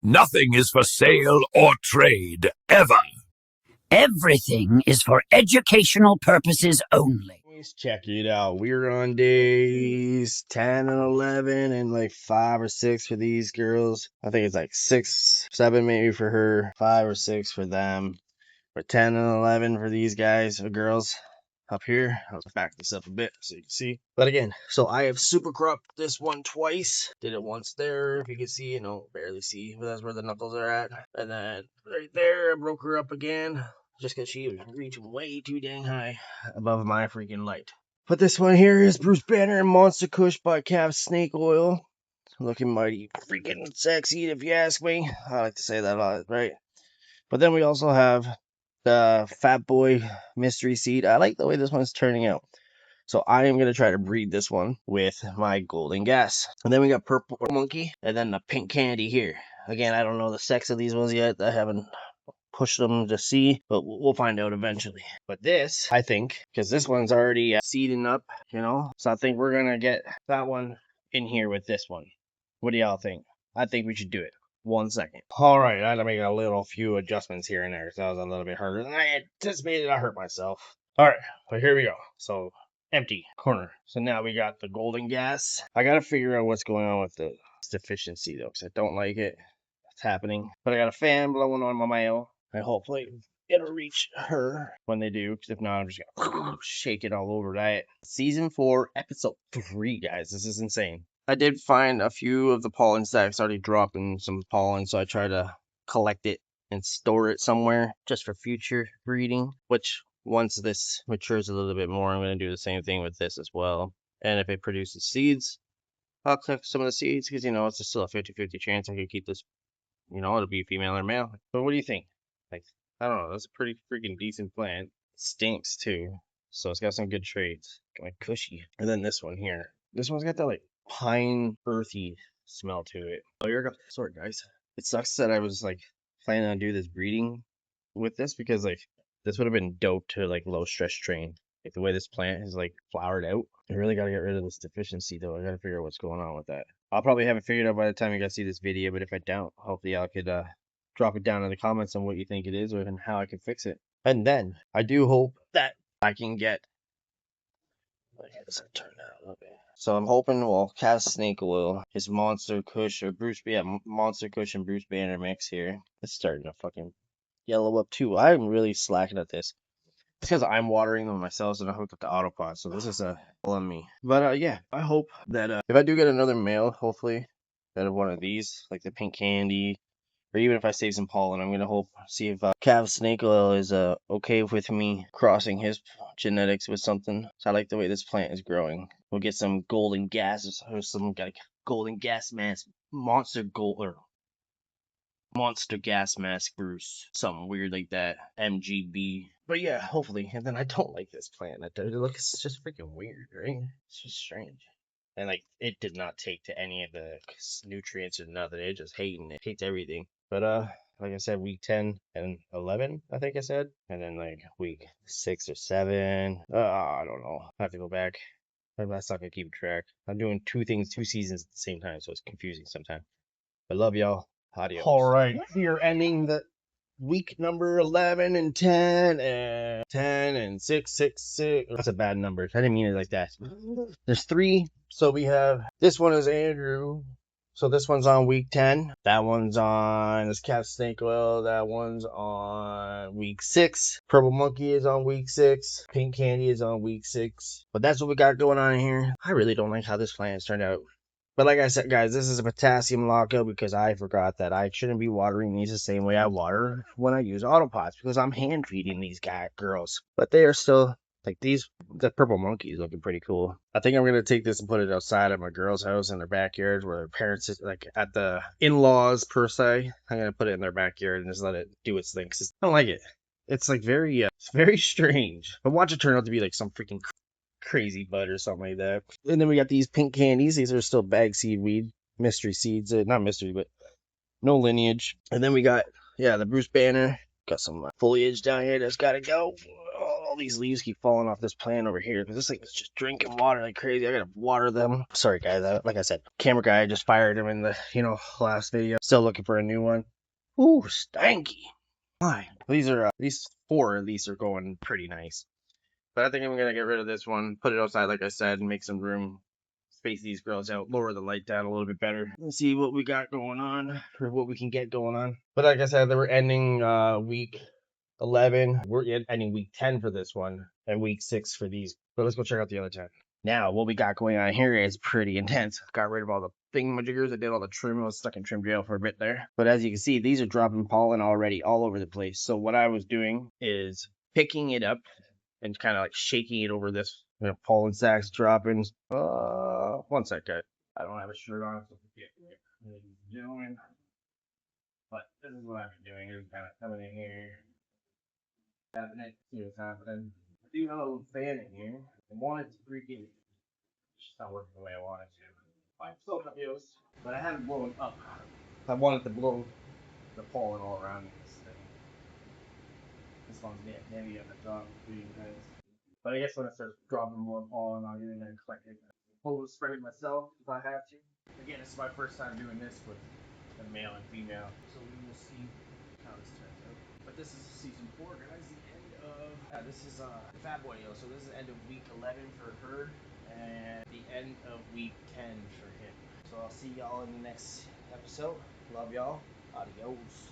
Nothing is for sale or trade, ever. Everything is for educational purposes only. Let's check it out. We're on days 10 and 11 and like 5 or 6 for these girls. I think it's like 6, 7 maybe for her, 5 or 6 for them. Or 10 and 11 for these guys or girls. Up here, I'll back this up a bit so you can see. But again, so I have super cropped this one twice. Did it once there, if you can see, barely see, but that's where the knuckles are at. And then right there, I broke her up again, just because she was reaching way too dang high above my freaking light. But this one here is Bruce Banner and Monster Kush by Calf Snake Oil. Looking mighty freaking sexy, if you ask me. I like to say that a lot, right? But then we also have the Fat Boy Mystery Seed. I like the way this one's turning out. So I am going to try to breed this one with my Golden Gas. And then we got Purple Monkey and then the Pink Candy here. Again, I don't know the sex of these ones yet. I haven't pushed them to see, but we'll find out eventually. But this, I think, because this one's already seeding up, so I think we're going to get that one in here with this one. What do y'all think? I think we should do it. 1 second. Alright, I had to make a few adjustments here and there, so that was a little bit harder than I anticipated. I hurt myself. Alright, so here we go. So, empty corner. So now we got the Golden Gas. I gotta figure out what's going on with the deficiency though, because I don't like it. It's happening. But I got a fan blowing on my mail. I hopefully it'll reach her when they do, because if not, I'm just gonna shake it all over that. Season 4, episode 3, guys. This is insane. I did find a few of the pollen stacks already dropping some pollen, so I tried to collect it and store it somewhere just for future breeding, which once this matures a little bit more, I'm going to do the same thing with this as well. And if it produces seeds, I'll collect some of the seeds because, it's still a 50-50 chance I could keep this, it'll be female or male. But what do you think? Like, I don't know, that's a pretty freaking decent plant. It stinks too, so it's got some good traits. Got my cushy. And then this one here. This one's got that, pine earthy smell to it. Oh, you're gonna sorry guys. It sucks that I was planning on doing this breeding with this because this would have been dope to low stress train. The way this plant is flowered out. I really gotta get rid of this deficiency though. I gotta figure out what's going on with that. I'll probably have it figured out by the time you guys see this video, but if I don't, hopefully y'all could drop it down in the comments on what you think it is or and how I can fix it. And then I do hope that I can get how does that turn out? Okay. So I'm hoping, Calf Snake Oil, his Monster Kush, or Monster Kush and Bruce Banner mix here. It's starting to fucking yellow up too. I'm really slacking at this. It's because I'm watering them myself and I hooked up the autopod, so this is on me. But yeah, I hope that if I do get another male, hopefully, out of one of these, like the Pink Candy, or even if I save some pollen, I'm gonna see if Calf Snake Oil is okay with me crossing his genetics with something. So I like the way this plant is growing. We'll get some Golden Gas or some Golden Gas Mask Monster Gas Mask Bruce, something weird like that, MGB. But yeah, hopefully. And then I don't like this plant. It looks just freaking weird, right? It's just strange. And it did not take to any of the nutrients or nothing. It just hates everything. But like I said, week 10 and 11, I think I said. And then week 6 or 7. I don't know. I have to go back. That's not gonna keep track. I'm doing 2 seasons at the same time, so it's confusing sometimes. I love y'all. Adios. Alright, we are ending the week number 11 and 10 and 10 and 6, 6, 6. That's a bad number. I didn't mean it like that. There's 3. So we have, this one is Andrew. So this one's on week 10. That one's on this Calf Snake Oil. That one's on week 6. Purple Monkey is on week 6. Pink Candy is on week 6. But that's what we got going on here. I really don't like how this plant has turned out. But like I said, guys, this is a potassium lockout because I forgot that I shouldn't be watering these the same way I water when I use autopots because I'm hand feeding these girls. But they are still, the Purple Monkey is looking pretty cool. I think I'm going to take this and put it outside at my girl's house in their backyard where their parents, at the in-laws per se. I'm going to put it in their backyard and just let it do its thing because I don't like it. It's it's very strange. But watch it turn out to be some freaking crazy bud or something like that. And then we got these Pink Candies. These are still bag seed weed. Mystery seeds. Not mystery, but no lineage. And then we got, the Bruce Banner. Got some foliage down here that's got to go. All these leaves keep falling off this plant over here because this thing is just drinking water like crazy. I gotta water them. Sorry guys, like I said, camera guy just fired him in the last video. Still looking for a new one. Ooh, stanky. Why? These 4 at least are going pretty nice. But I think I'm gonna get rid of this one, put it outside like I said, and make some room. Space these girls out, lower the light down a little bit better. Let's see what we got going on, or what we can get going on. But like I said, they were ending week 11. We're ending week 10 for this one, and week 6 for these. But let's go check out the other 10. Now, what we got going on here is pretty intense. Got rid of all the thingamajiggers. I did all the trim. I was stuck in trim jail for a bit there. But as you can see, these are dropping pollen already all over the place. So what I was doing is picking it up and kind of like shaking it over this. Pollen sacks dropping. 1 sec, guys. I don't have a shirt on, so forget what I'm doing. But this is what I've been doing. Just kind of coming in here, tapping it, see what's happening. I do have a little fan in here. I wanted to freaking. It's just not working the way I wanted to. I'm still confused, but I haven't blown up. I wanted to blow the pollen all around this thing. This one's getting heavy on the top for you guys. But I guess when it starts dropping more pollen, I'll get in there and collect it. Hold it, spread it myself if I have to. Again, this is my first time doing this with a male and female, so we will see how this turns out. But this is season 4, guys. The end of this is the Fat Boy deal. So this is the end of week 11 for her, and the end of week 10 for him. So I'll see y'all in the next episode. Love y'all. Adios.